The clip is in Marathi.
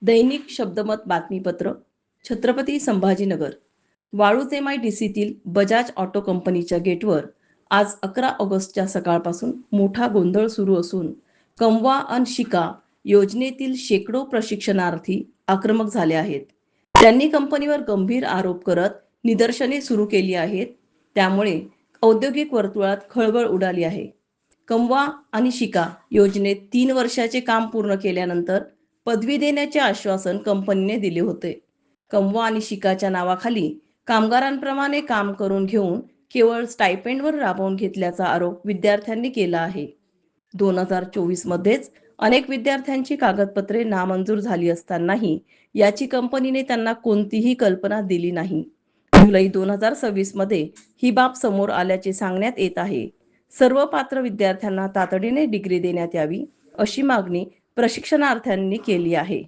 दैनिक शब्दमत बातमीपत्र. छत्रपती संभाजीनगर. वाळूज MIDCतील बजाज ऑटो कंपनीच्या गेटवर आज 11 ऑगस्टच्या सकाळपासून मोठा गोंधळ सुरू असून कमवा अन शिका योजनेतील शेकडो प्रशिक्षणार्थी आक्रमक झाले आहेत. त्यांनी कंपनीवर गंभीर आरोप करत निदर्शने सुरू केली आहेत. त्यामुळे औद्योगिक वर्तुळात खळबळ उडाली आहे. कमवा आणि शिका योजनेत 3 वर्षाचे काम पूर्ण केल्यानंतर पदवी देण्याचे आश्वासन कंपनीने दिले होते. कमवा आणि शिकाच्या नावाखाली कामगारांप्रमाणे काम करून घेऊन केवळ स्टायपेंडवर राबवून घेतल्याचा आरोप विद्यार्थ्यांनी केला आहे. 2024 मध्येच अनेक विद्यार्थ्यांची कागदपत्रे नामंजूर झाली असतानाही याची कंपनीने त्यांना कोणतीही कल्पना दिली नाही. जुलै 2026 मध्ये ही बाब समोर आल्याचे सांगण्यात येत आहे. सर्व पात्र विद्यार्थ्यांना तातडीने डिग्री देण्यात यावी अशी मागणी प्रशिक्षणार्थ्यांनी केली आहे.